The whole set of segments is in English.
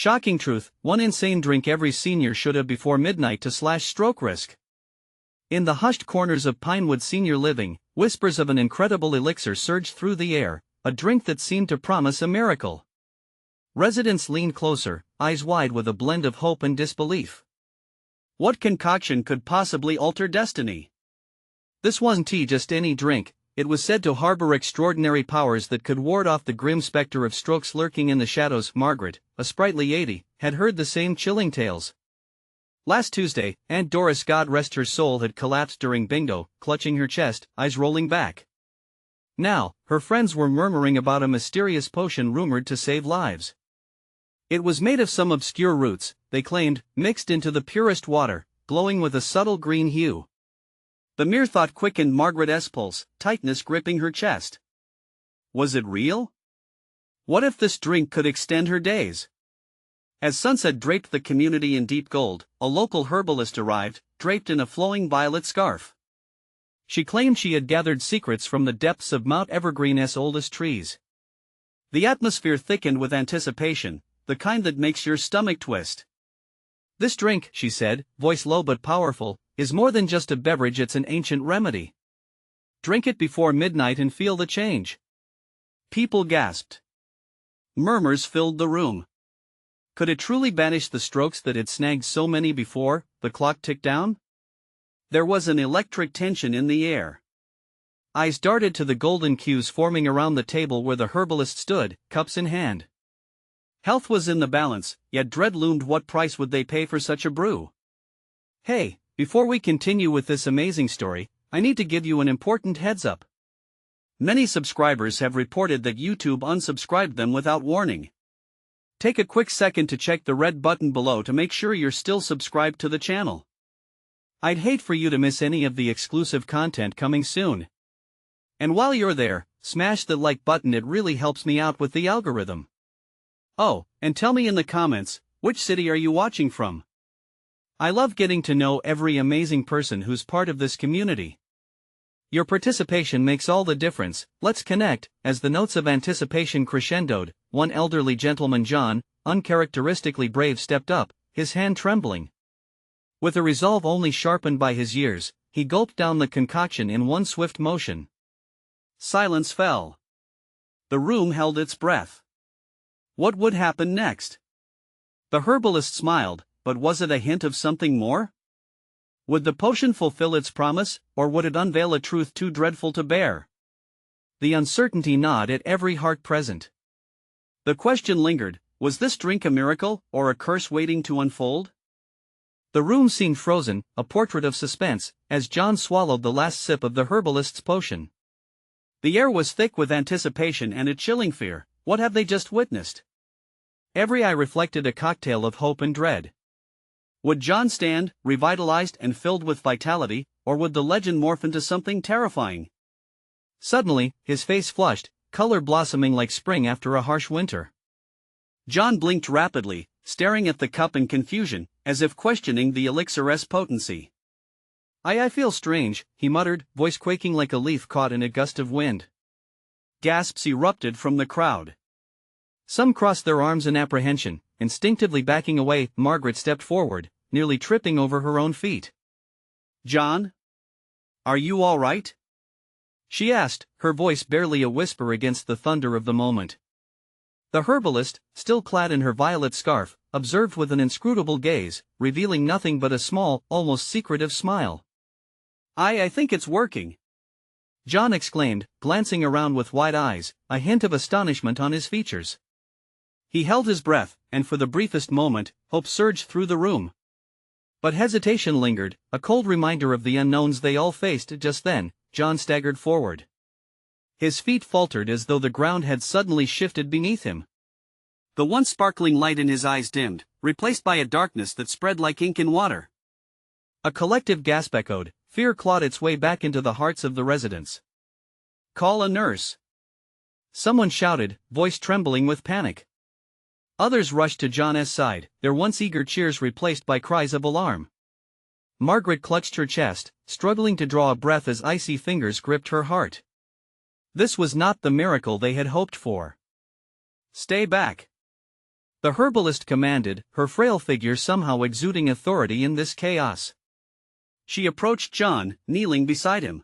Shocking truth, one insane drink every senior should have before midnight to slash stroke risk. In the hushed corners of Pinewood Senior Living, whispers of an incredible elixir surged through the air, a drink that seemed to promise a miracle. Residents leaned closer, eyes wide with a blend of hope and disbelief. What concoction could possibly alter destiny? This wasn't just any drink. It was said to harbor extraordinary powers that could ward off the grim specter of strokes lurking in the shadows. Margaret, a sprightly 80, had heard the same chilling tales. Last Tuesday, Aunt Doris, God rest her soul, had collapsed during bingo, clutching her chest, eyes rolling back. Now, her friends were murmuring about a mysterious potion rumored to save lives. It was made of some obscure roots, they claimed, mixed into the purest water, glowing with a subtle green hue. The mere thought quickened Margaret's pulse, tightness gripping her chest. Was it real? What if this drink could extend her days? As sunset draped the community in deep gold, a local herbalist arrived, draped in a flowing violet scarf. She claimed she had gathered secrets from the depths of Mount Evergreen's oldest trees. The atmosphere thickened with anticipation, the kind that makes your stomach twist. This drink, she said, voice low but powerful, is more than just a beverage, it's an ancient remedy. Drink it before midnight and feel the change. People gasped. Murmurs filled the room. Could it truly banish the strokes that had snagged so many before? The clock ticked down. There was an electric tension in the air. Eyes darted to the golden cues forming around the table where the herbalist stood, cups in hand. Health was in the balance, yet dread loomed. What price would they pay for such a brew? Hey, before we continue with this amazing story, I need to give you an important heads up. Many subscribers have reported that YouTube unsubscribed them without warning. Take a quick second to check the red button below to make sure you're still subscribed to the channel. I'd hate for you to miss any of the exclusive content coming soon. And while you're there, smash the like button, it really helps me out with the algorithm. Oh, and tell me in the comments, which city are you watching from? I love getting to know every amazing person who's part of this community. Your participation makes all the difference. Let's connect. As the notes of anticipation crescendoed, one elderly gentleman, John, uncharacteristically brave, stepped up, his hand trembling. With a resolve only sharpened by his years, he gulped down the concoction in one swift motion. Silence fell. The room held its breath. What would happen next? The herbalist smiled, but was it a hint of something more? Would the potion fulfill its promise, or would it unveil a truth too dreadful to bear? The uncertainty gnawed at every heart present. The question lingered, was this drink a miracle, or a curse waiting to unfold? The room seemed frozen, a portrait of suspense, as John swallowed the last sip of the herbalist's potion. The air was thick with anticipation and a chilling fear. What have they just witnessed? Every eye reflected a cocktail of hope and dread. Would John stand, revitalized and filled with vitality, or would the legend morph into something terrifying? Suddenly, his face flushed, color blossoming like spring after a harsh winter. John blinked rapidly, staring at the cup in confusion, as if questioning the elixir's potency. I feel strange, he muttered, voice quaking like a leaf caught in a gust of wind. Gasps erupted from the crowd. Some crossed their arms in apprehension, instinctively backing away. Margaret stepped forward, nearly tripping over her own feet. John? Are you all right? She asked, her voice barely a whisper against the thunder of the moment. The herbalist, still clad in her violet scarf, observed with an inscrutable gaze, revealing nothing but a small, almost secretive smile. I think it's working. John exclaimed, glancing around with wide eyes, a hint of astonishment on his features. He held his breath, and for the briefest moment, hope surged through the room. But hesitation lingered, a cold reminder of the unknowns they all faced. Just then, John staggered forward. His feet faltered as though the ground had suddenly shifted beneath him. The once sparkling light in his eyes dimmed, replaced by a darkness that spread like ink in water. A collective gasp echoed, fear clawed its way back into the hearts of the residents. Call a nurse. Someone shouted, voice trembling with panic. Others rushed to John's side, their once eager cheers replaced by cries of alarm. Margaret clutched her chest, struggling to draw a breath as icy fingers gripped her heart. This was not the miracle they had hoped for. Stay back. the herbalist commanded, her frail figure somehow exuding authority in this chaos. She approached John, kneeling beside him.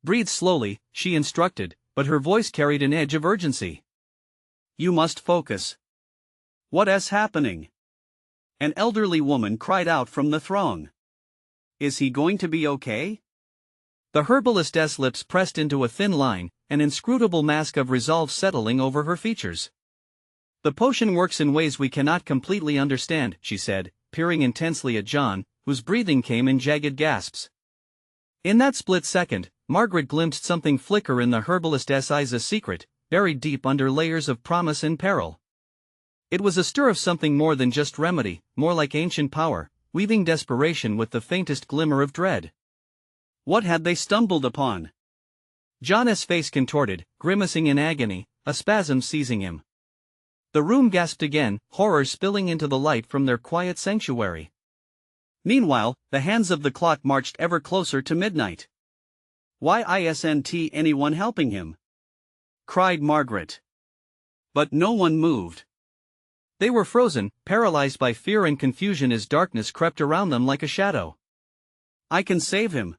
"Breathe slowly," she instructed, but her voice carried an edge of urgency. "You must focus." "What is happening?" An elderly woman cried out from the throng. "Is he going to be okay?" The herbalist's lips pressed into a thin line, an inscrutable mask of resolve settling over her features. "The potion works in ways we cannot completely understand," she said, peering intensely at John, whose breathing came in jagged gasps. In that split second, Margaret glimpsed something flicker in the herbalist's eyes, a secret, buried deep under layers of promise and peril. It was a stir of something more than just remedy, more like ancient power, weaving desperation with the faintest glimmer of dread. What had they stumbled upon? John's face contorted, grimacing in agony, a spasm seizing him. The room gasped again, horror spilling into the light from their quiet sanctuary. Meanwhile, the hands of the clock marched ever closer to midnight. "Why isn't anyone helping him?" cried Margaret. But no one moved. They were frozen, paralyzed by fear and confusion as darkness crept around them like a shadow. "I can save him,"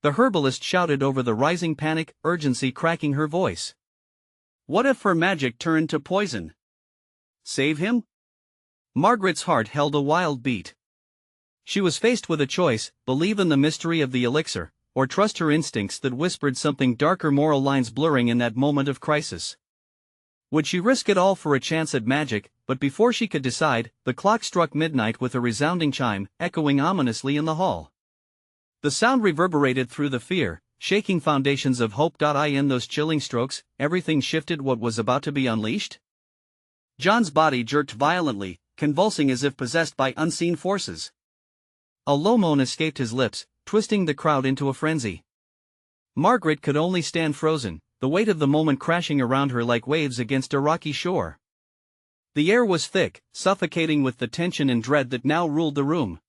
the herbalist shouted over the rising panic, urgency cracking her voice. What if her magic turned to poison? Save him? Margaret's heart held a wild beat. She was faced with a choice: believe in the mystery of the elixir, or trust her instincts that whispered something darker, moral lines blurring in that moment of crisis. Would she risk it all for a chance at magic? But before she could decide, the clock struck midnight with a resounding chime, echoing ominously in the hall. The sound reverberated through the fear, shaking foundations of hope. In those chilling strokes, everything shifted. What was about to be unleashed? John's body jerked violently, convulsing as if possessed by unseen forces. A low moan escaped his lips, twisting the crowd into a frenzy. Margaret could only stand frozen, the weight of the moment crashing around her like waves against a rocky shore. The air was thick, suffocating with the tension and dread that now ruled the room.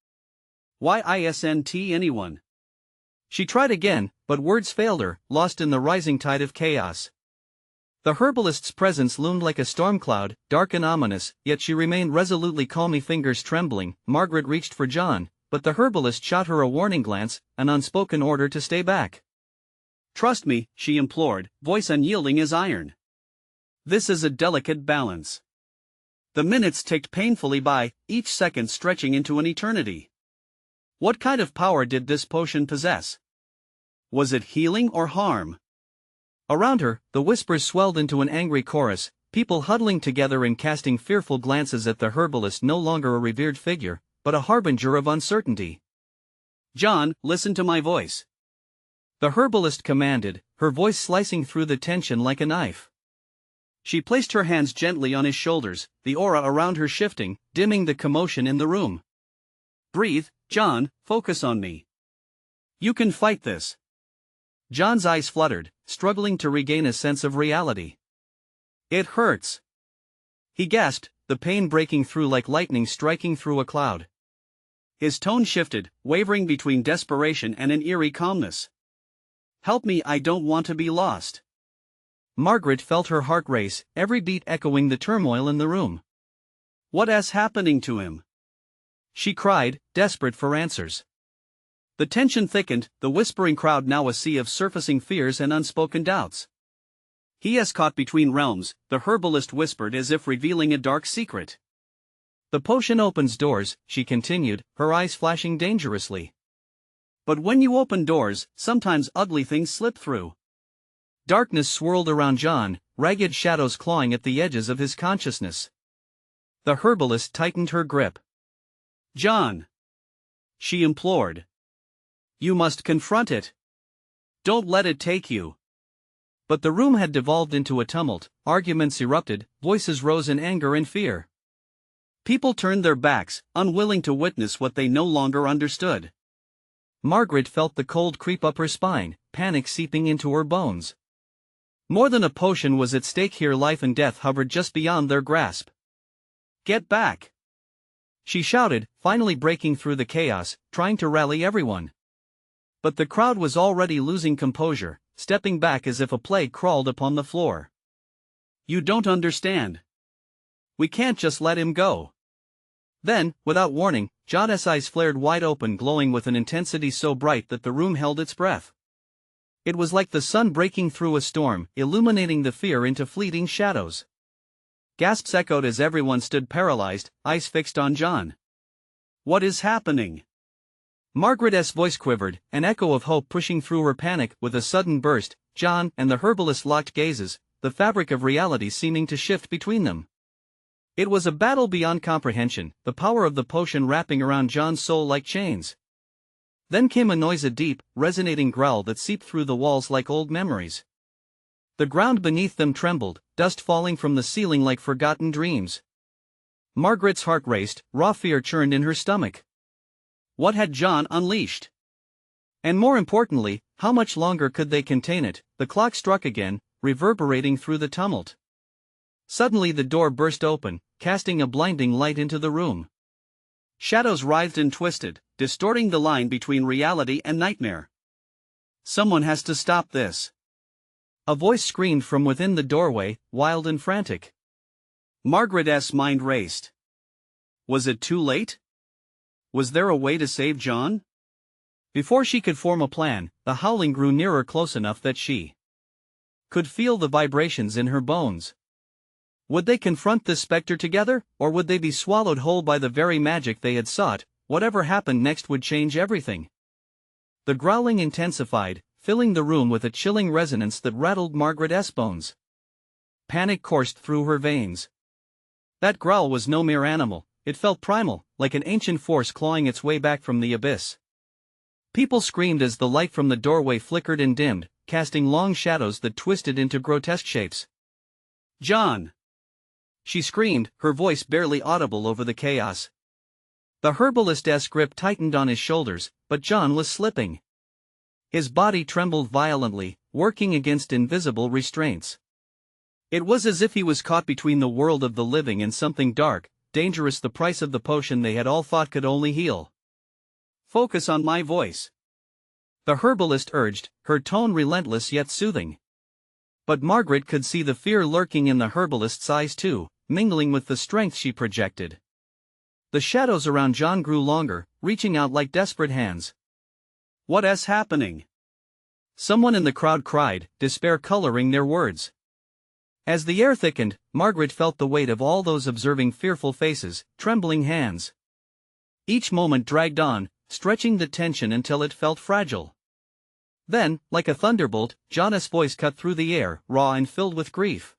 Why isn't anyone? She tried again, but words failed her, lost in the rising tide of chaos. The herbalist's presence loomed like a storm cloud, dark and ominous, yet she remained resolutely calm. Fingers trembling, Margaret reached for John, but the herbalist shot her a warning glance, an unspoken order to stay back. Trust me, she implored, voice unyielding as iron. This is a delicate balance. The minutes ticked painfully by, each second stretching into an eternity. What kind of power did this potion possess? Was it healing or harm? Around her, the whispers swelled into an angry chorus, people huddling together and casting fearful glances at the herbalist, no longer a revered figure, but a harbinger of uncertainty. John, listen to my voice, the herbalist commanded, her voice slicing through the tension like a knife. She placed her hands gently on his shoulders, the aura around her shifting, dimming the commotion in the room. Breathe, John, focus on me. You can fight this. John's eyes fluttered, struggling to regain a sense of reality. It hurts, he gasped, the pain breaking through like lightning striking through a cloud. His tone shifted, wavering between desperation and an eerie calmness. Help me, I don't want to be lost. Margaret felt her heart race, every beat echoing the turmoil in the room. What is happening to him? She cried, desperate for answers. The tension thickened, the whispering crowd now a sea of surfacing fears and unspoken doubts. He is caught between realms, the herbalist whispered as if revealing a dark secret. The potion opens doors, she continued, her eyes flashing dangerously. But when you open doors, sometimes ugly things slip through. Darkness swirled around John, ragged shadows clawing at the edges of his consciousness. The herbalist tightened her grip. John, she implored. You must confront it. Don't let it take you. But the room had devolved into a tumult, arguments erupted, voices rose in anger and fear. People turned their backs, unwilling to witness what they no longer understood. Margaret felt the cold creep up her spine, panic seeping into her bones. More than a potion was at stake here, life and death hovered just beyond their grasp. Get back! She shouted, finally breaking through the chaos, trying to rally everyone. But the crowd was already losing composure, stepping back as if a plague crawled upon the floor. You don't understand. We can't just let him go. Then, without warning, John's eyes flared wide open, glowing with an intensity so bright that the room held its breath. It was like the sun breaking through a storm, illuminating the fear into fleeting shadows. Gasps echoed as everyone stood paralyzed, eyes fixed on John. What is happening? Margaret's voice quivered, an echo of hope pushing through her panic. With a sudden burst, John and the herbalist locked gazes, the fabric of reality seeming to shift between them. It was a battle beyond comprehension, the power of the potion wrapping around John's soul like chains. Then came a noise, a deep, resonating growl that seeped through the walls like old memories. The ground beneath them trembled, dust falling from the ceiling like forgotten dreams. Margaret's heart raced, raw fear churned in her stomach. What had John unleashed? And more importantly, how much longer could they contain it? The clock struck again, reverberating through the tumult. Suddenly the door burst open, casting a blinding light into the room. Shadows writhed and twisted, distorting the line between reality and nightmare. Someone has to stop this. A voice screamed from within the doorway, wild and frantic. Margaret's mind raced. Was it too late? Was there a way to save John? Before she could form a plan, the howling grew nearer, close enough that she could feel the vibrations in her bones. Would they confront this specter together, or would they be swallowed whole by the very magic they had sought? Whatever happened next would change everything. The growling intensified, filling the room with a chilling resonance that rattled Margaret's bones. Panic coursed through her veins. That growl was no mere animal, it felt primal, like an ancient force clawing its way back from the abyss. People screamed as the light from the doorway flickered and dimmed, casting long shadows that twisted into grotesque shapes. John! She screamed, her voice barely audible over the chaos. The herbalist's grip tightened on his shoulders, but John was slipping. His body trembled violently, working against invisible restraints. It was as if he was caught between the world of the living and something dark, dangerous, the price of the potion they had all thought could only heal. Focus on my voice, the herbalist urged, her tone relentless yet soothing. But Margaret could see the fear lurking in the herbalist's eyes too, mingling with the strength she projected. The shadows around John grew longer, reaching out like desperate hands. What's happening? Someone in the crowd cried, despair coloring their words. As the air thickened, Margaret felt the weight of all those observing, fearful faces, trembling hands. Each moment dragged on, stretching the tension until it felt fragile. Then, like a thunderbolt, John's voice cut through the air, raw and filled with grief.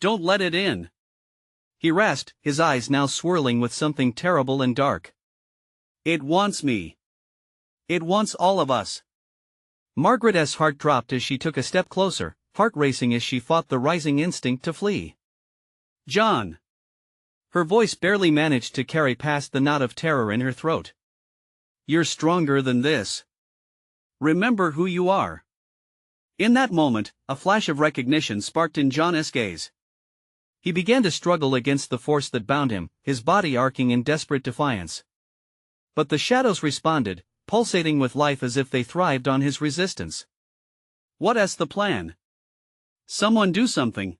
Don't let it in. He rasped, his eyes now swirling with something terrible and dark. It wants me. It wants all of us. Margaret's heart dropped as she took a step closer, heart racing as she fought the rising instinct to flee. John! Her voice barely managed to carry past the knot of terror in her throat. You're stronger than this. Remember who you are. In that moment, a flash of recognition sparked in John's gaze. He began to struggle against the force that bound him, his body arcing in desperate defiance. But the shadows responded, pulsating with life as if they thrived on his resistance. What's the plan? Someone do something.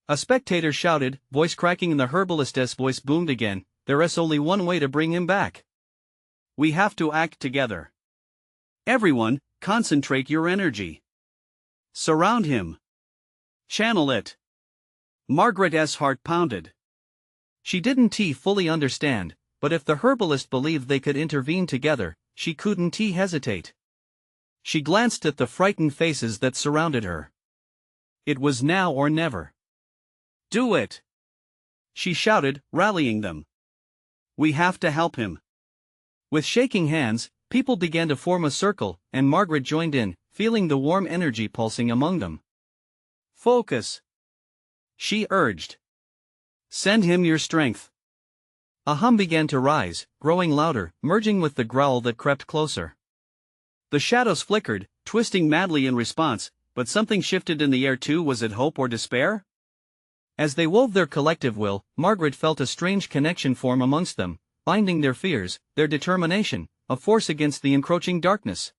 A spectator shouted, voice cracking, and the herbalist's voice boomed again, there's only one way to bring him back. We have to act together. Everyone, concentrate your energy. Surround him. Channel it. Margaret's heart pounded. She didn't fully understand, but if the herbalist believed they could intervene together, she couldn't hesitate. She glanced at the frightened faces that surrounded her. It was now or never. Do it! She shouted, rallying them. We have to help him. With shaking hands, people began to form a circle, and Margaret joined in, feeling the warm energy pulsing among them. Focus! She urged. Send him your strength. A hum began to rise, growing louder, merging with the growl that crept closer. The shadows flickered, twisting madly in response, but something shifted in the air too. Was it hope or despair? As they wove their collective will, Margaret felt a strange connection form amongst them, binding their fears, their determination, a force against the encroaching darkness.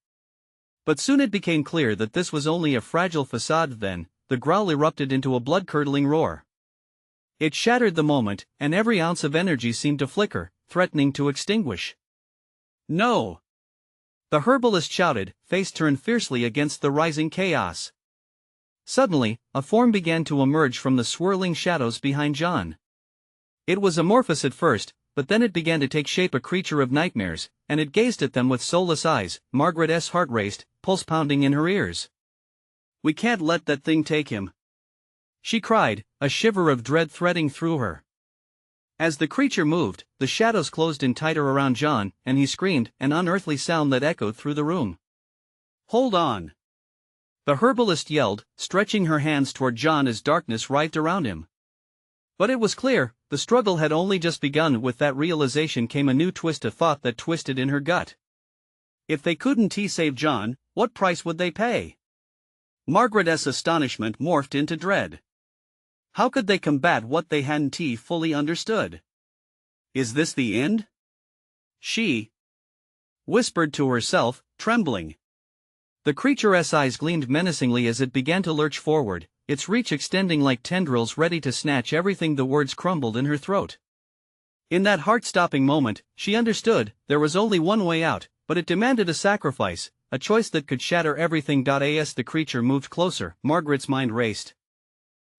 But soon it became clear that this was only a fragile facade. Then, the growl erupted into a blood-curdling roar. It shattered the moment, and every ounce of energy seemed to flicker, threatening to extinguish. "No!" the herbalist shouted, face turned fiercely against the rising chaos. Suddenly, a form began to emerge from the swirling shadows behind John. It was amorphous at first, but then it began to take shape, a creature of nightmares, and it gazed at them with soulless eyes. Margaret's heart raced, pulse pounding in her ears. "We can't let that thing take him," she cried, a shiver of dread threading through her. As the creature moved, the shadows closed in tighter around John, and he screamed, an unearthly sound that echoed through the room. "Hold on!" the herbalist yelled, stretching her hands toward John as darkness writhed around him. But it was clear, the struggle had only just begun. With that realization came a new twist, a thought that twisted in her gut. If they couldn't save John, what price would they pay? Margaret's astonishment morphed into dread. How could they combat what they hadn't fully understood? Is this the end? She whispered to herself, trembling. The creature's eyes gleamed menacingly as it began to lurch forward, its reach extending like tendrils ready to snatch everything. The words crumbled in her throat. In that heart-stopping moment, she understood, there was only one way out, but it demanded a sacrifice, a choice that could shatter everything. As the creature moved closer, Margaret's mind raced.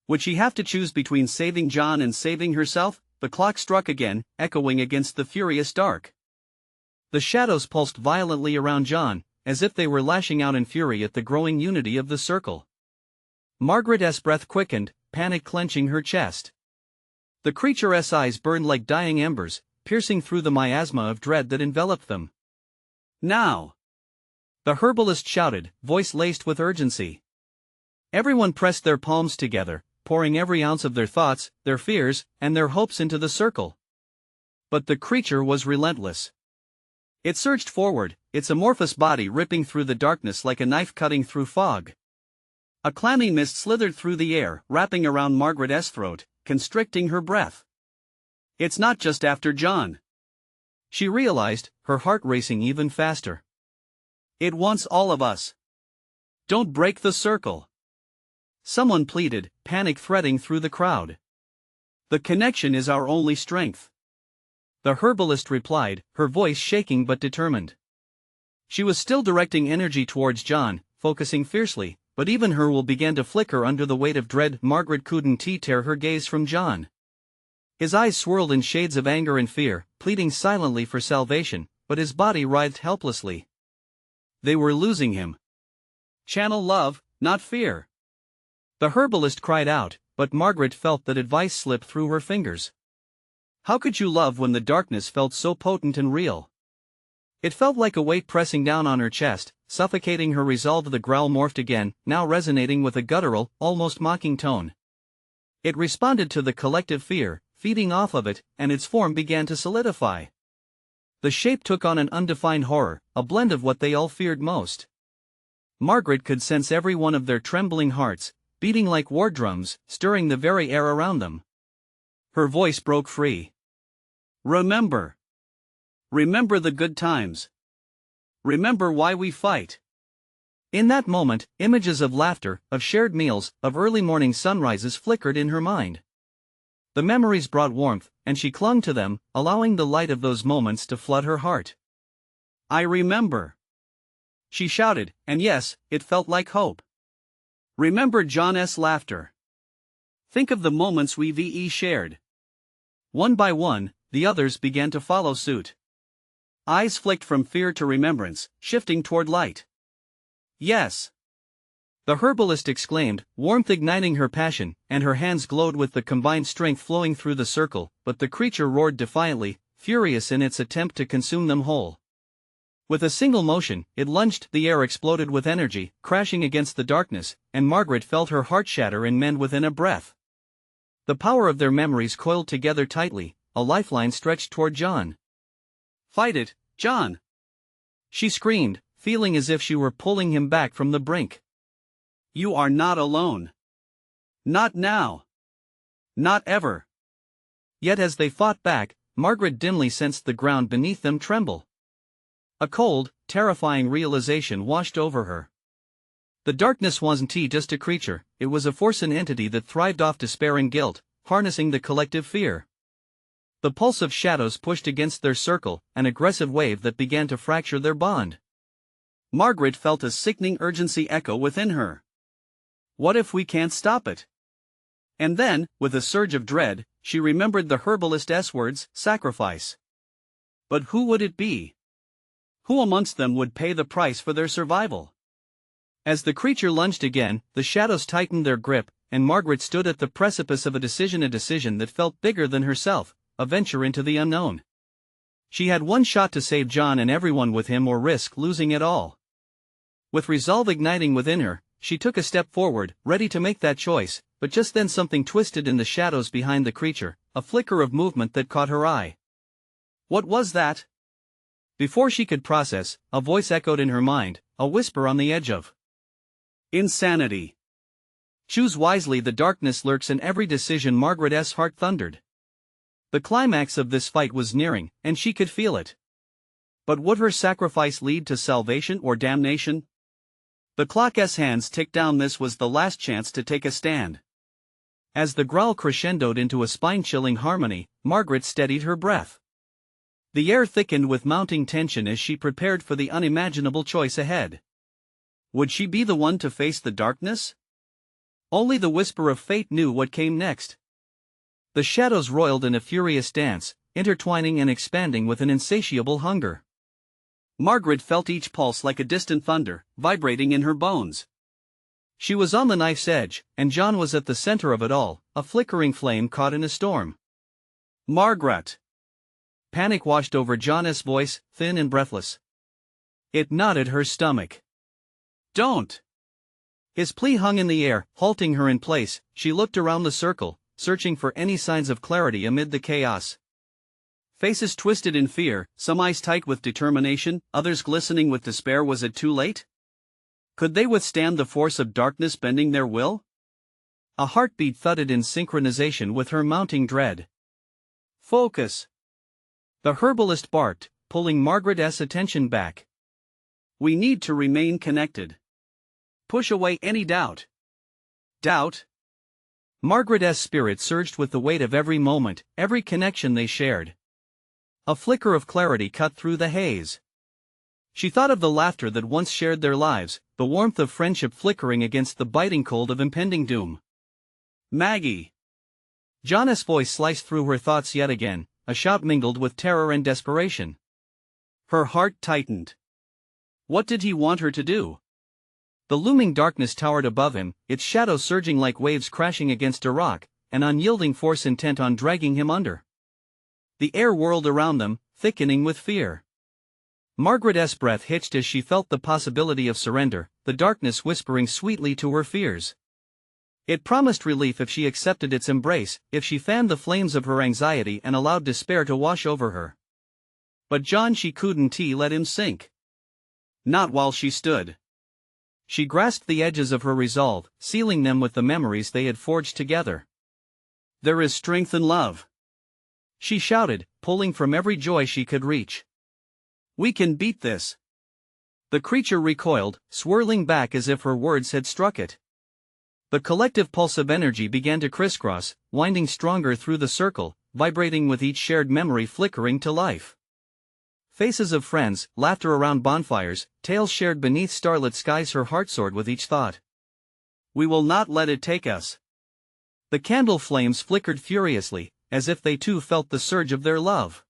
Would she have to choose between saving John and saving herself? The clock struck again, echoing against the furious dark. The shadows pulsed violently around John, as if they were lashing out in fury at the growing unity of the circle. Margaret's breath quickened, panic clenching her chest. The creature's eyes burned like dying embers, piercing through the miasma of dread that enveloped them. "Now!" the herbalist shouted, voice laced with urgency. Everyone pressed their palms together, pouring every ounce of their thoughts, their fears, and their hopes into the circle. But the creature was relentless. It surged forward, its amorphous body ripping through the darkness like a knife cutting through fog. A clammy mist slithered through the air, wrapping around Margaret's throat, constricting her breath. "It's not just after John," she realized, her heart racing even faster. "It wants all of us. Don't break the circle," someone pleaded, panic threading through the crowd. "The connection is our only strength," the herbalist replied, her voice shaking but determined. She was still directing energy towards John, focusing fiercely, but even her will began to flicker under the weight of dread. Margaret couldn't tear her gaze from John. His eyes swirled in shades of anger and fear, pleading silently for salvation, but his body writhed helplessly. They were losing him. "Channel love, not fear," the herbalist cried out, but Margaret felt that advice slip through her fingers. How could you love when the darkness felt so potent and real? It felt like a weight pressing down on her chest, suffocating her resolve. The growl morphed again, now resonating with a guttural, almost mocking tone. It responded to the collective fear, feeding off of it, and its form began to solidify. The shape took on an undefined horror, a blend of what they all feared most. Margaret could sense every one of their trembling hearts, beating like war drums, stirring the very air around them. Her voice broke free. "Remember. Remember the good times. Remember why we fight." In that moment, images of laughter, of shared meals, of early morning sunrises flickered in her mind. The memories brought warmth, and she clung to them, allowing the light of those moments to flood her heart. "I remember," she shouted, and yes, it felt like hope. "Remember John's laughter. Think of the moments we've shared." One by one, the others began to follow suit. Eyes flicked from fear to remembrance, shifting toward light. "Yes!" the herbalist exclaimed, warmth igniting her passion, and her hands glowed with the combined strength flowing through the circle, but the creature roared defiantly, furious in its attempt to consume them whole. With a single motion, it lunged, the air exploded with energy, crashing against the darkness, and Margaret felt her heart shatter and mend within a breath. The power of their memories coiled together tightly, a lifeline stretched toward John. "Fight it, John!" she screamed, feeling as if she were pulling him back from the brink. "You are not alone. Not now. Not ever." Yet as they fought back, Margaret dimly sensed the ground beneath them tremble. A cold, terrifying realization washed over her. The darkness wasn't just a creature, it was a force, an entity that thrived off despair and guilt, harnessing the collective fear. The pulse of shadows pushed against their circle, an aggressive wave that began to fracture their bond. Margaret felt a sickening urgency echo within her. What if we can't stop it? And then, with a surge of dread, she remembered the herbalist's words, sacrifice. But who would it be? Who amongst them would pay the price for their survival? As the creature lunged again, the shadows tightened their grip, and Margaret stood at the precipice of a decision that felt bigger than herself, a venture into the unknown. She had one shot to save John and everyone with him or risk losing it all. With resolve igniting within her, she took a step forward, ready to make that choice, but just then something twisted in the shadows behind the creature, a flicker of movement that caught her eye. What was that? Before she could process, a voice echoed in her mind, a whisper on the edge of insanity. Choose wisely, the darkness lurks in every decision. Margaret's heart thundered. The climax of this fight was nearing, and she could feel it. But would her sacrifice lead to salvation or damnation? The clock's hands ticked down. This was the last chance to take a stand. As the growl crescendoed into a spine-chilling harmony, Margaret steadied her breath. The air thickened with mounting tension as she prepared for the unimaginable choice ahead. Would she be the one to face the darkness? Only the whisper of fate knew what came next. The shadows roiled in a furious dance, intertwining and expanding with an insatiable hunger. Margaret felt each pulse like a distant thunder, vibrating in her bones. She was on the knife's edge, and John was at the center of it all, a flickering flame caught in a storm. Margaret! Panic washed over John's voice, thin and breathless. It knotted her stomach. Don't! His plea hung in the air, halting her in place. She looked around the circle, searching for any signs of clarity amid the chaos. Faces twisted in fear, some eyes tight with determination, others glistening with despair. Was it too late? Could they withstand the force of darkness bending their will? A heartbeat thudded in synchronization with her mounting dread. Focus! The herbalist barked, pulling Margaret's attention back. We need to remain connected. Push away any doubt. Doubt? Margaret's spirit surged with the weight of every moment, every connection they shared. A flicker of clarity cut through the haze. She thought of the laughter that once shared their lives, the warmth of friendship flickering against the biting cold of impending doom. Maggie! John's voice sliced through her thoughts yet again, a shout mingled with terror and desperation. Her heart tightened. What did he want her to do? The looming darkness towered above him, its shadows surging like waves crashing against a rock, an unyielding force intent on dragging him under. The air whirled around them, thickening with fear. Margaret's breath hitched as she felt the possibility of surrender, the darkness whispering sweetly to her fears. It promised relief if she accepted its embrace, if she fanned the flames of her anxiety and allowed despair to wash over her. But John, she couldn't let him sink. Not while she stood. She grasped the edges of her resolve, sealing them with the memories they had forged together. There is strength in love, she shouted, pulling from every joy she could reach. We can beat this. The creature recoiled, swirling back as if her words had struck it. The collective pulse of energy began to crisscross, winding stronger through the circle, vibrating with each shared memory flickering to life. Faces of friends, laughter around bonfires, tales shared beneath starlit skies. Her heart soared with each thought. We will not let it take us. The candle flames flickered furiously, as if they too felt the surge of their love.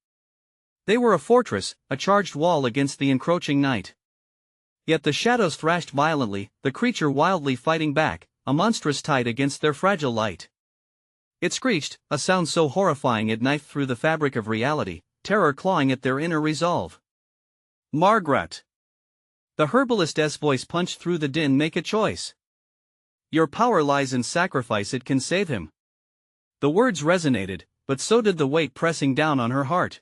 They were a fortress, a charged wall against the encroaching night. Yet the shadows thrashed violently, the creature wildly fighting back, a monstrous tide against their fragile light. It screeched, a sound so horrifying it knifed through the fabric of reality, terror clawing at their inner resolve. Margaret! The herbalist's voice punched through the din. Make a choice. Your power lies in sacrifice. It can save him. The words resonated, but so did the weight pressing down on her heart.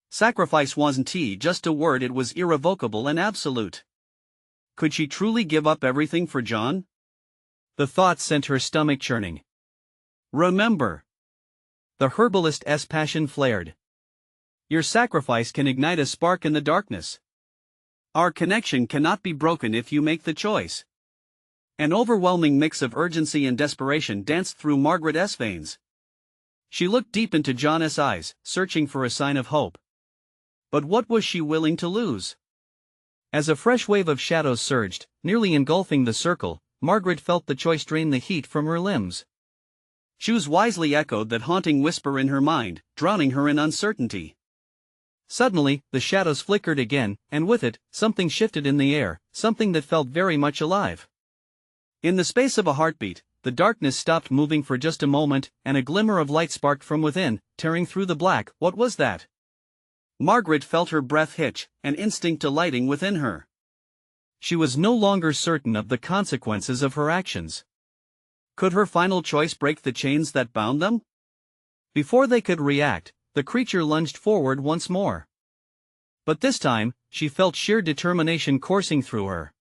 Sacrifice wasn't just a word, it was irrevocable and absolute. Could she truly give up everything for John? The thought sent her stomach churning. Remember. The herbalist's passion flared. Your sacrifice can ignite a spark in the darkness. Our connection cannot be broken if you make the choice. An overwhelming mix of urgency and desperation danced through Margaret's veins. She looked deep into Jana's eyes, searching for a sign of hope. But what was she willing to lose? As a fresh wave of shadows surged, nearly engulfing the circle, Margaret felt the choice drain the heat from her limbs. Shoes wisely echoed that haunting whisper in her mind, drowning her in uncertainty. Suddenly, the shadows flickered again, and with it, something shifted in the air, something that felt very much alive. In the space of a heartbeat, the darkness stopped moving for just a moment, and a glimmer of light sparked from within, tearing through the black. What was that? Margaret felt her breath hitch, an instinct alighting within her. She was no longer certain of the consequences of her actions. Could her final choice break the chains that bound them? Before they could react, the creature lunged forward once more. But this time, she felt sheer determination coursing through her.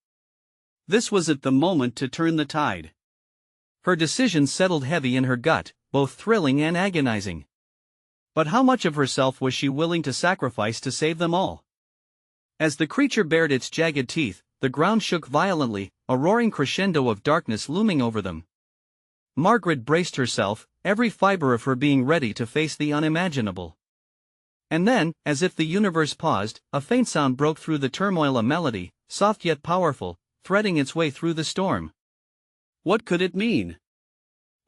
This was at the moment to turn the tide. Her decision settled heavy in her gut, both thrilling and agonizing. But how much of herself was she willing to sacrifice to save them all? As the creature bared its jagged teeth, the ground shook violently, a roaring crescendo of darkness looming over them. Margaret braced herself, every fiber of her being ready to face the unimaginable. And then, as if the universe paused, a faint sound broke through the turmoil, a melody, soft yet powerful, threading its way through the storm. What could it mean?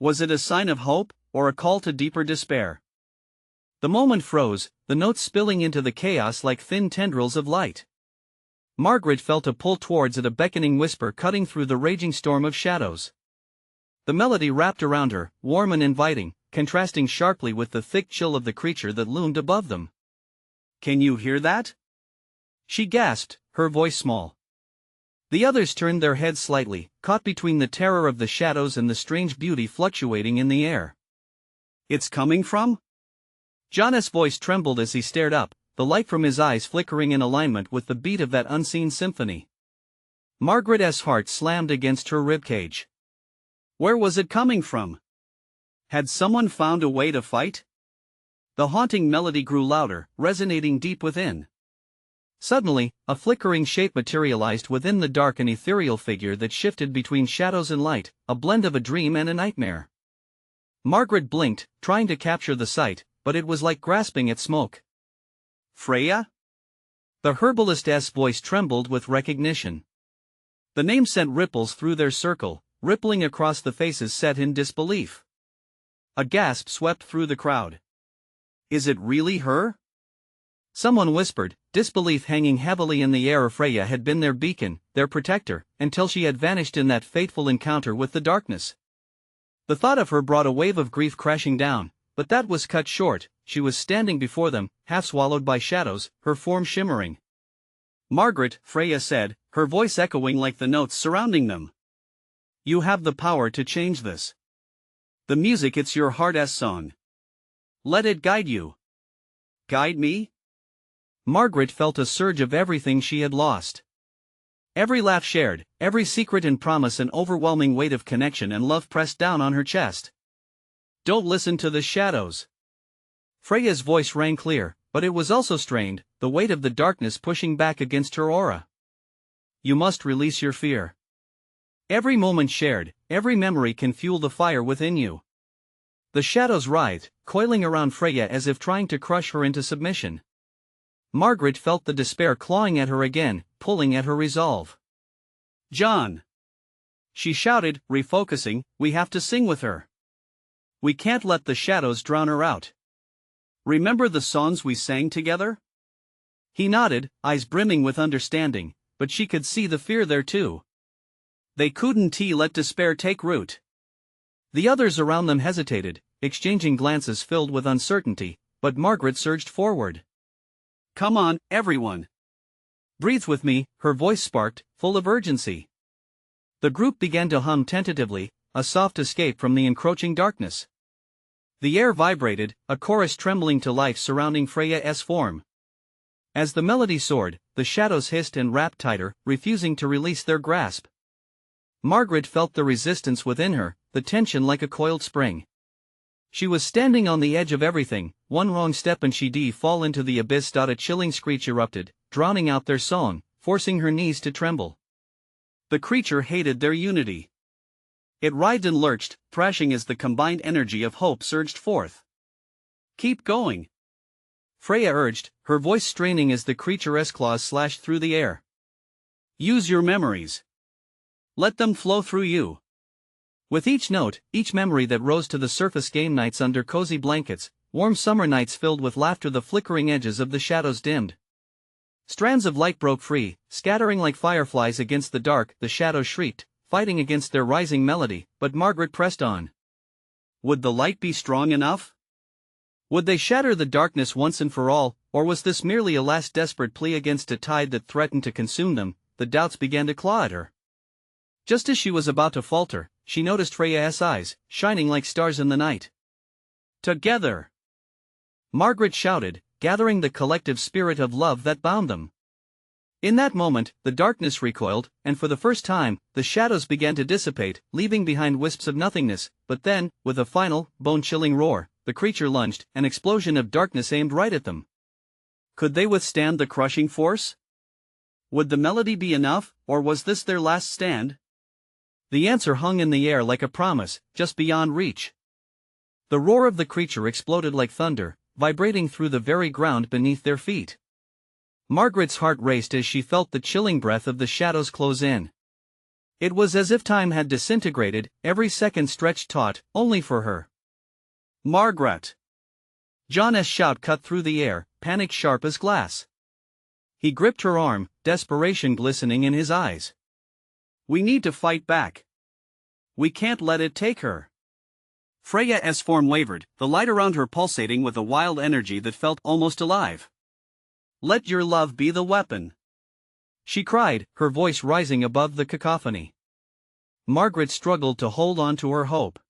Was it a sign of hope, or a call to deeper despair? The moment froze, the notes spilling into the chaos like thin tendrils of light. Margaret felt a pull towards it, a beckoning whisper cutting through the raging storm of shadows. The melody wrapped around her, warm and inviting, contrasting sharply with the thick chill of the creature that loomed above them. "Can you hear that?" she gasped, her voice small. The others turned their heads slightly, caught between the terror of the shadows and the strange beauty fluctuating in the air. "It's coming from?" Jonas' voice trembled as he stared up, the light from his eyes flickering in alignment with the beat of that unseen symphony. Margaret's heart slammed against her ribcage. Where was it coming from? Had someone found a way to fight? The haunting melody grew louder, resonating deep within. Suddenly, a flickering shape materialized within the dark, an ethereal figure that shifted between shadows and light, a blend of a dream and a nightmare. Margaret blinked, trying to capture the sight, but it was like grasping at smoke. Freya? The herbalist's voice trembled with recognition. The name sent ripples through their circle, rippling across the faces set in disbelief. A gasp swept through the crowd. Is it really her? Someone whispered, disbelief hanging heavily in the air. Freya had been their beacon, their protector, until she had vanished in that fateful encounter with the darkness. The thought of her brought a wave of grief crashing down, but that was cut short. She was standing before them, half swallowed by shadows, her form shimmering. Margaret, Freya said, her voice echoing like the notes surrounding them. You have the power to change this. The music, it's your heart's song. Let it guide you. Guide me? Margaret felt a surge of everything she had lost. Every laugh shared, every secret and promise, an overwhelming weight of connection and love pressed down on her chest. Don't listen to the shadows. Freya's voice rang clear, but it was also strained, the weight of the darkness pushing back against her aura. You must release your fear. Every moment shared, every memory can fuel the fire within you. The shadows writhed, coiling around Freya as if trying to crush her into submission. Margaret felt the despair clawing at her again, pulling at her resolve. John! She shouted, refocusing, we have to sing with her. We can't let the shadows drown her out. Remember the songs we sang together? He nodded, eyes brimming with understanding, but she could see the fear there too. They couldn't let despair take root. The others around them hesitated, exchanging glances filled with uncertainty, but Margaret surged forward. Come on, everyone. Breathe with me, her voice sparked, full of urgency. The group began to hum tentatively, a soft escape from the encroaching darkness. The air vibrated, a chorus trembling to life surrounding Freya's form. As the melody soared, the shadows hissed and wrapped tighter, refusing to release their grasp. Margaret felt the resistance within her, the tension like a coiled spring. She was standing on the edge of everything, one wrong step and she'd fall into the abyss. A chilling screech erupted, drowning out their song, forcing her knees to tremble. The creature hated their unity. It writhed and lurched, thrashing as the combined energy of hope surged forth. Keep going, Freya urged, her voice straining as the creature's claws slashed through the air. Use your memories. Let them flow through you. With each note, each memory that rose to the surface, game nights under cozy blankets, warm summer nights filled with laughter, the flickering edges of the shadows dimmed. Strands of light broke free, scattering like fireflies against the dark. The shadows shrieked, fighting against their rising melody, but Margaret pressed on. Would the light be strong enough? Would they shatter the darkness once and for all, or was this merely a last desperate plea against a tide that threatened to consume them? The doubts began to claw at her. Just as she was about to falter, she noticed Freya's eyes, shining like stars in the night. Together! Margaret shouted, gathering the collective spirit of love that bound them. In that moment, the darkness recoiled, and for the first time, the shadows began to dissipate, leaving behind wisps of nothingness. But then, with a final, bone-chilling roar, the creature lunged, an explosion of darkness aimed right at them. Could they withstand the crushing force? Would the melody be enough, or was this their last stand? The answer hung in the air like a promise, just beyond reach. The roar of the creature exploded like thunder, vibrating through the very ground beneath their feet. Margaret's heart raced as she felt the chilling breath of the shadows close in. It was as if time had disintegrated, every second stretched taut, only for her. Margaret! John's shout cut through the air, panic sharp as glass. He gripped her arm, desperation glistening in his eyes. We need to fight back. We can't let it take her. Freya's form wavered, the light around her pulsating with a wild energy that felt almost alive. Let your love be the weapon, she cried, her voice rising above the cacophony. Margaret struggled to hold on to her hope.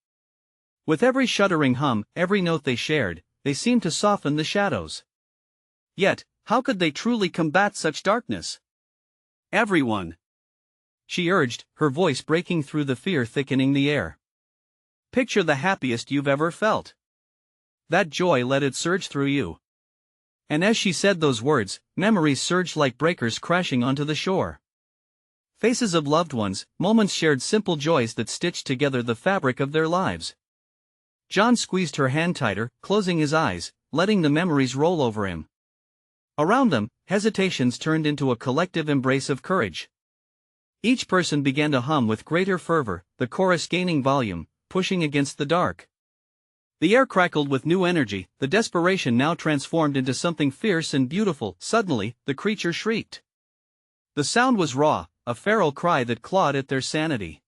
With every shuddering hum, every note they shared, they seemed to soften the shadows. Yet, how could they truly combat such darkness? Everyone, she urged, her voice breaking through the fear thickening the air. Picture the happiest you've ever felt. That joy, let it surge through you. And as she said those words, memories surged like breakers crashing onto the shore. Faces of loved ones, moments shared, simple joys that stitched together the fabric of their lives. John squeezed her hand tighter, closing his eyes, letting the memories roll over him. Around them, hesitations turned into a collective embrace of courage. Each person began to hum with greater fervor, the chorus gaining volume, pushing against the dark. The air crackled with new energy, the desperation now transformed into something fierce and beautiful. Suddenly, the creature shrieked. The sound was raw, a feral cry that clawed at their sanity.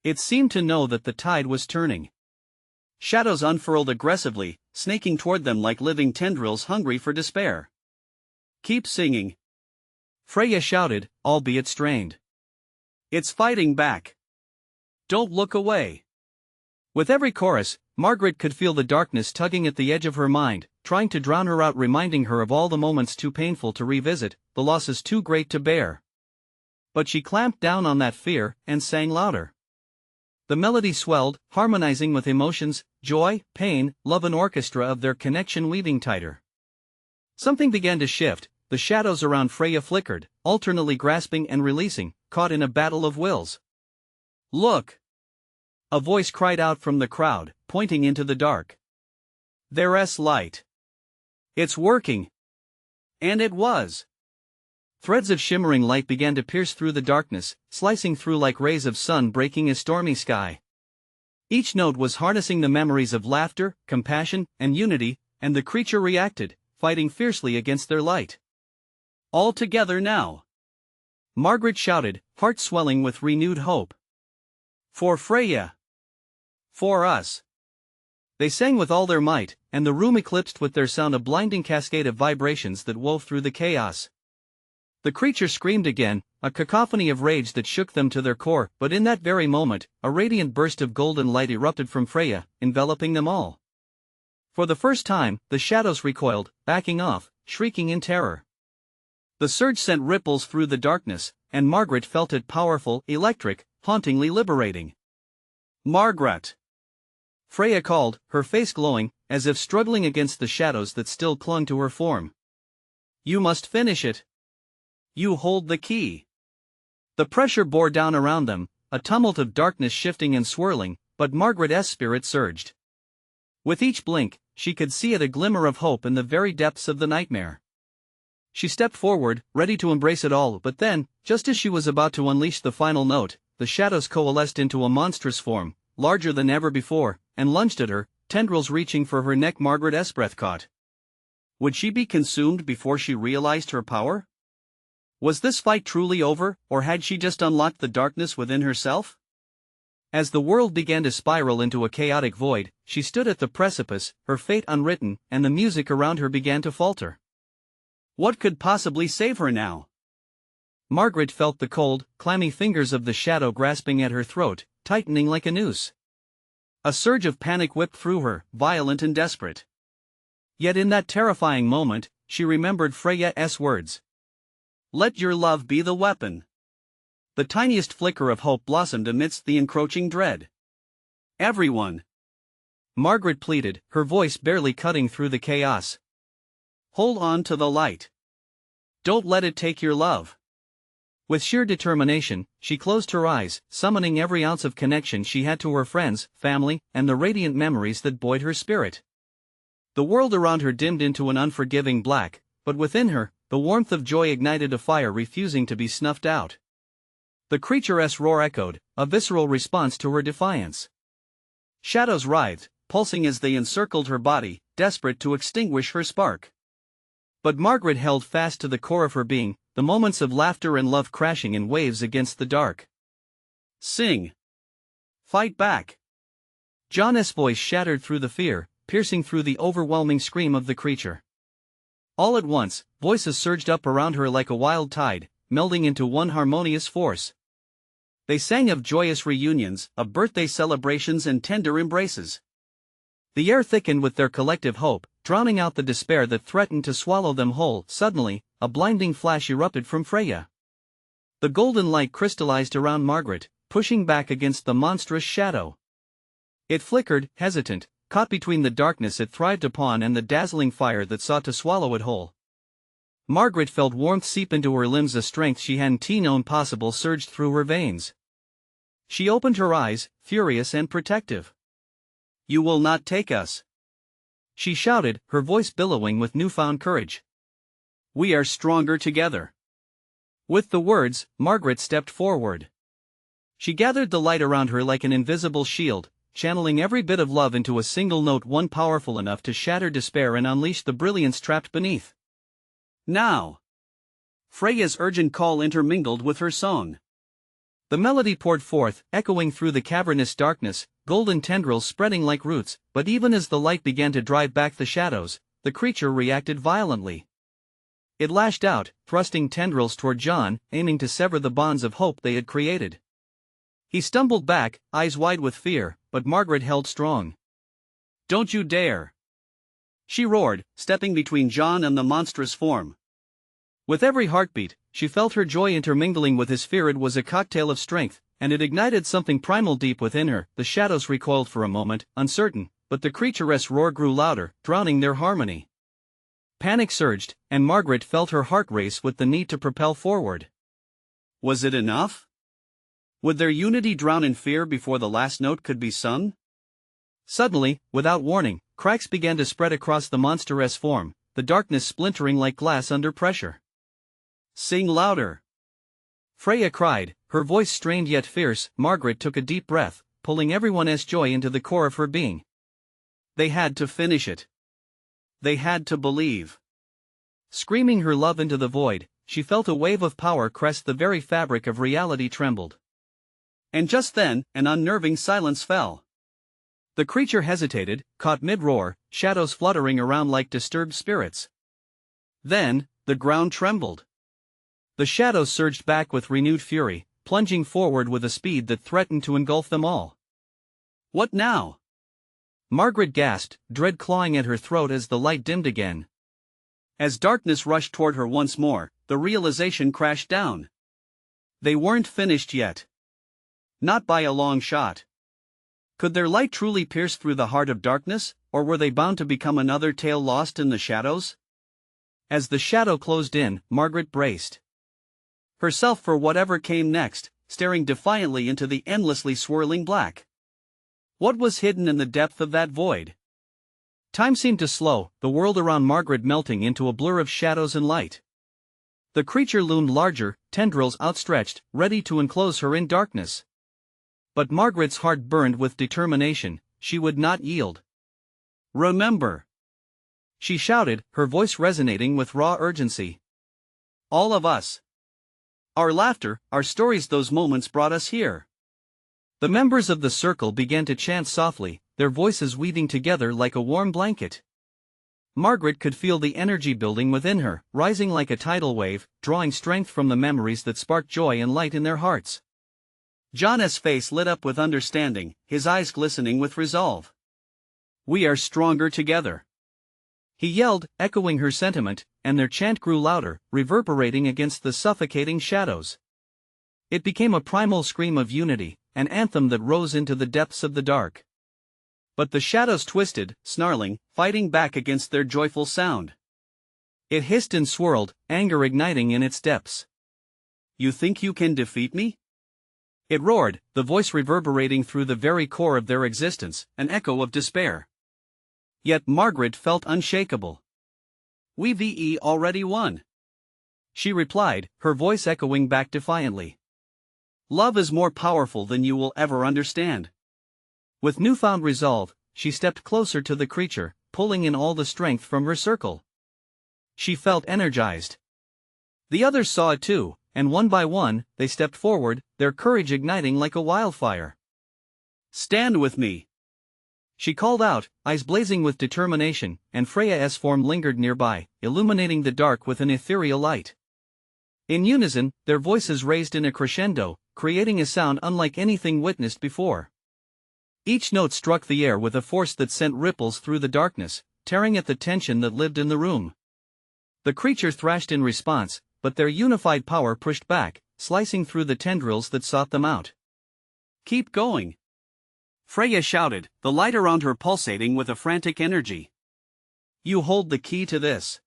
It seemed to know that the tide was turning. Shadows unfurled aggressively, snaking toward them like living tendrils hungry for despair. Keep singing, Freya shouted, albeit strained. It's fighting back. Don't look away. With every chorus, Margaret could feel the darkness tugging at the edge of her mind, trying to drown her out, reminding her of all the moments too painful to revisit, the losses too great to bear. But she clamped down on that fear, and sang louder. The melody swelled, harmonizing with emotions, joy, pain, love, an orchestra of their connection weaving tighter. Something began to shift, the shadows around Freya flickered, alternately grasping and releasing, caught in a battle of wills. Look! A voice cried out from the crowd, pointing into the dark. There's light. It's working. And it was. Threads of shimmering light began to pierce through the darkness, slicing through like rays of sun breaking a stormy sky. Each note was harnessing the memories of laughter, compassion, and unity, and the creature reacted, fighting fiercely against their light. All together now! Margaret shouted, heart swelling with renewed hope. For Freya! For us! They sang with all their might, and the room eclipsed with their sound, a blinding cascade of vibrations that wove through the chaos. The creature screamed again, a cacophony of rage that shook them to their core, but in that very moment, a radiant burst of golden light erupted from Freya, enveloping them all. For the first time, the shadows recoiled, backing off, shrieking in terror. The surge sent ripples through the darkness, and Margaret felt it powerful, electric, hauntingly liberating. Margaret! Freya called, her face glowing, as if struggling against the shadows that still clung to her form. You must finish it. You hold the key. The pressure bore down around them, a tumult of darkness shifting and swirling, but Margaret's spirit surged. With each blink, she could see a glimmer of hope in the very depths of the nightmare. She stepped forward, ready to embrace it all, but then, just as she was about to unleash the final note, the shadows coalesced into a monstrous form, larger than ever before, and lunged at her, tendrils reaching for her neck. Margaret's breath caught. Would she be consumed before she realized her power? Was this fight truly over, or had she just unlocked the darkness within herself? As the world began to spiral into a chaotic void, she stood at the precipice, her fate unwritten, and the music around her began to falter. What could possibly save her now? Margaret felt the cold, clammy fingers of the shadow grasping at her throat, tightening like a noose. A surge of panic whipped through her, violent and desperate. Yet in that terrifying moment, she remembered Freya's words. Let your love be the weapon. The tiniest flicker of hope blossomed amidst the encroaching dread. Everyone, Margaret pleaded, her voice barely cutting through the chaos. Hold on to the light. Don't let it take your love. With sheer determination, she closed her eyes, summoning every ounce of connection she had to her friends, family, and the radiant memories that buoyed her spirit. The world around her dimmed into an unforgiving black, but within her, the warmth of joy ignited a fire refusing to be snuffed out. The creature's roar echoed, a visceral response to her defiance. Shadows writhed, pulsing as they encircled her body, desperate to extinguish her spark. But Margaret held fast to the core of her being, the moments of laughter and love crashing in waves against the dark. Sing! Fight back! John's voice shattered through the fear, piercing through the overwhelming scream of the creature. All at once, voices surged up around her like a wild tide, melding into one harmonious force. They sang of joyous reunions, of birthday celebrations and tender embraces. The air thickened with their collective hope, drowning out the despair that threatened to swallow them whole. Suddenly, a blinding flash erupted from Freya. The golden light crystallized around Margaret, pushing back against the monstrous shadow. It flickered, hesitant, caught between the darkness it thrived upon and the dazzling fire that sought to swallow it whole. Margaret felt warmth seep into her limbs, a strength she hadn't known possible surged through her veins. She opened her eyes, furious and protective. You will not take us, she shouted, her voice billowing with newfound courage. We are stronger together. With the words, Margaret stepped forward. She gathered the light around her like an invisible shield, channeling every bit of love into a single note, one powerful enough to shatter despair and unleash the brilliance trapped beneath. Now! Freya's urgent call intermingled with her song. The melody poured forth, echoing through the cavernous darkness, golden tendrils spreading like roots, but even as the light began to drive back the shadows, the creature reacted violently. It lashed out, thrusting tendrils toward John, aiming to sever the bonds of hope they had created. He stumbled back, eyes wide with fear, but Margaret held strong. Don't you dare! She roared, stepping between John and the monstrous form. With every heartbeat, she felt her joy intermingling with his fear. It was a cocktail of strength, and it ignited something primal deep within her. The shadows recoiled for a moment, uncertain, but the creature's roar grew louder, drowning their harmony. Panic surged, and Margaret felt her heart race with the need to propel forward. Was it enough? Would their unity drown in fear before the last note could be sung? Suddenly, without warning, cracks began to spread across the monstrous form, the darkness splintering like glass under pressure. Sing louder! Freya cried, her voice strained yet fierce. Margaret took a deep breath, pulling everyone's joy into the core of her being. They had to finish it. They had to believe. Screaming her love into the void, she felt a wave of power crest. The very fabric of reality trembled. And just then, an unnerving silence fell. The creature hesitated, caught mid-roar, shadows fluttering around like disturbed spirits. Then, the ground trembled. The shadows surged back with renewed fury, plunging forward with a speed that threatened to engulf them all. What now? Margaret gasped, dread clawing at her throat as the light dimmed again. As darkness rushed toward her once more, the realization crashed down. They weren't finished yet. Not by a long shot. Could their light truly pierce through the heart of darkness, or were they bound to become another tale lost in the shadows? As the shadow closed in, Margaret braced herself for whatever came next, staring defiantly into the endlessly swirling black. What was hidden in the depth of that void? Time seemed to slow, the world around Margaret melting into a blur of shadows and light. The creature loomed larger, tendrils outstretched, ready to enclose her in darkness. But Margaret's heart burned with determination. She would not yield. "Remember!" she shouted, her voice resonating with raw urgency. "All of us. Our laughter, our stories, those moments brought us here." The members of the circle began to chant softly, their voices weaving together like a warm blanket. Margaret could feel the energy building within her, rising like a tidal wave, drawing strength from the memories that sparked joy and light in their hearts. John's face lit up with understanding, his eyes glistening with resolve. "We are stronger together," he yelled, echoing her sentiment, and their chant grew louder, reverberating against the suffocating shadows. It became a primal scream of unity, an anthem that rose into the depths of the dark. But the shadows twisted, snarling, fighting back against their joyful sound. It hissed and swirled, anger igniting in its depths. "You think you can defeat me?" it roared, the voice reverberating through the very core of their existence, an echo of despair. Yet Margaret felt unshakable. "We've already won," she replied, her voice echoing back defiantly. "Love is more powerful than you will ever understand." With newfound resolve, she stepped closer to the creature, pulling in all the strength from her circle. She felt energized. The others saw it too, and one by one, they stepped forward, their courage igniting like a wildfire. "Stand with me," she called out, eyes blazing with determination, and Freya's form lingered nearby, illuminating the dark with an ethereal light. In unison, their voices raised in a crescendo, creating a sound unlike anything witnessed before. Each note struck the air with a force that sent ripples through the darkness, tearing at the tension that lived in the room. The creature thrashed in response, but their unified power pushed back, slicing through the tendrils that sought them out. "Keep going," Freya shouted, the light around her pulsating with a frantic energy. "You hold the key to this."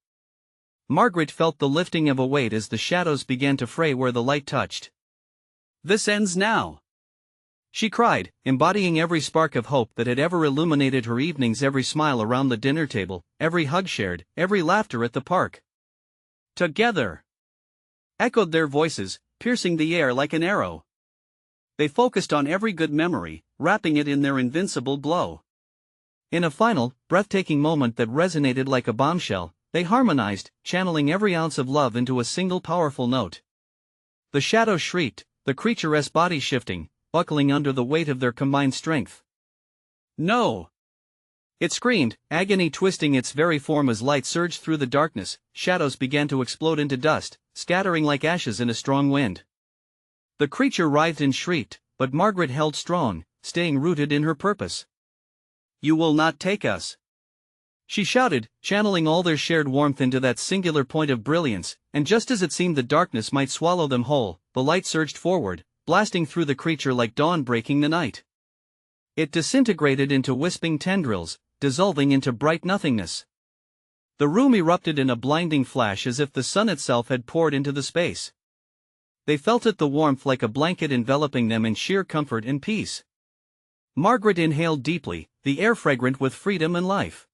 Margaret felt the lifting of a weight as the shadows began to fray where the light touched. "This ends now," she cried, embodying every spark of hope that had ever illuminated her evenings, every smile around the dinner table, every hug shared, every laughter at the park. "Together," echoed their voices, piercing the air like an arrow. They focused on every good memory, wrapping it in their invincible glow. In a final, breathtaking moment that resonated like a bombshell, they harmonized, channeling every ounce of love into a single powerful note. The shadows shrieked, the creature's body shifting, buckling under the weight of their combined strength. "No!" it screamed, agony twisting its very form as light surged through the darkness. Shadows began to explode into dust, scattering like ashes in a strong wind. The creature writhed and shrieked, but Margaret held strong, staying rooted in her purpose. "You will not take us," she shouted, channeling all their shared warmth into that singular point of brilliance, and just as it seemed the darkness might swallow them whole, the light surged forward, blasting through the creature like dawn breaking the night. It disintegrated into wisping tendrils, dissolving into bright nothingness. The room erupted in a blinding flash as if the sun itself had poured into the space. They felt it, the warmth like a blanket enveloping them in sheer comfort and peace. Margaret inhaled deeply, the air fragrant with freedom and life.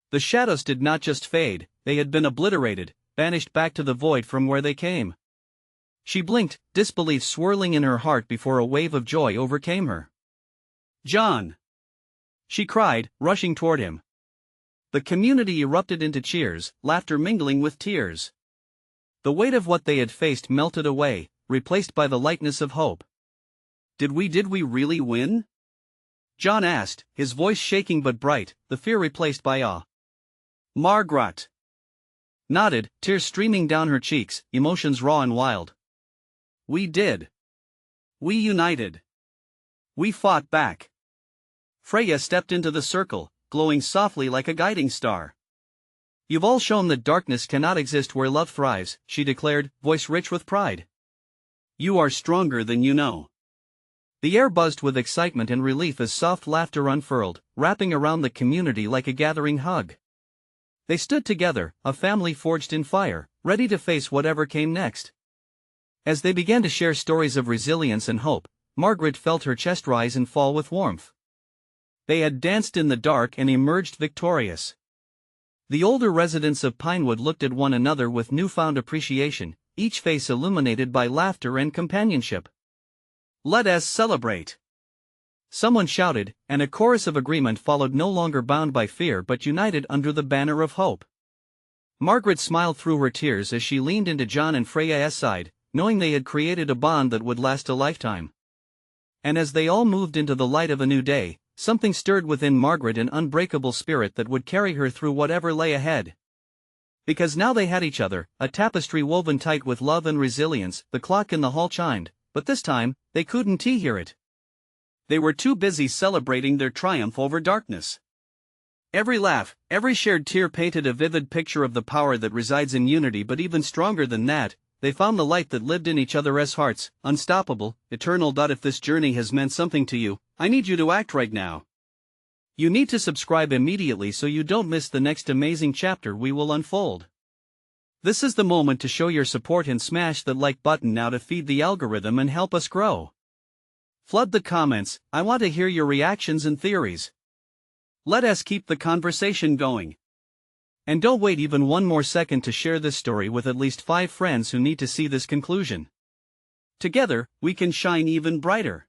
The shadows did not just fade, they had been obliterated, banished back to the void from where they came. She blinked, disbelief swirling in her heart before a wave of joy overcame her. "John!" she cried, rushing toward him. The community erupted into cheers, laughter mingling with tears. The weight of what they had faced melted away, replaced by the lightness of hope. Did we really win?" John asked, his voice shaking but bright, the fear replaced by awe. Margaret nodded, tears streaming down her cheeks, emotions raw and wild. "We did. We united. We fought back." Freya stepped into the circle, glowing softly like a guiding star. "You've all shown that darkness cannot exist where love thrives," she declared, voice rich with pride. "You are stronger than you know." The air buzzed with excitement and relief as soft laughter unfurled, wrapping around the community like a gathering hug. They stood together, a family forged in fire, ready to face whatever came next. As they began to share stories of resilience and hope, Margaret felt her chest rise and fall with warmth. They had danced in the dark and emerged victorious. The older residents of Pinewood looked at one another with newfound appreciation, each face illuminated by laughter and companionship. "Let us celebrate!" Someone shouted, and a chorus of agreement followed, no longer bound by fear but united under the banner of hope. Margaret smiled through her tears as she leaned into John and Freya's side, knowing they had created a bond that would last a lifetime. And as they all moved into the light of a new day, something stirred within Margaret, an unbreakable spirit that would carry her through whatever lay ahead. Because now they had each other, a tapestry woven tight with love and resilience. The clock in the hall chimed, but this time, they couldn't hear it. They were too busy celebrating their triumph over darkness. Every laugh, every shared tear painted a vivid picture of the power that resides in unity, but even stronger than that, they found the light that lived in each other's hearts, unstoppable, eternal. If this journey has meant something to you, I need you to act right now. You need to subscribe immediately so you don't miss the next amazing chapter we will unfold. This is the moment to show your support and smash that like button now to feed the algorithm and help us grow. Flood the comments, I want to hear your reactions and theories. Let us keep the conversation going. And don't wait even one more second to share this story with at least 5 friends who need to see this conclusion. Together, we can shine even brighter.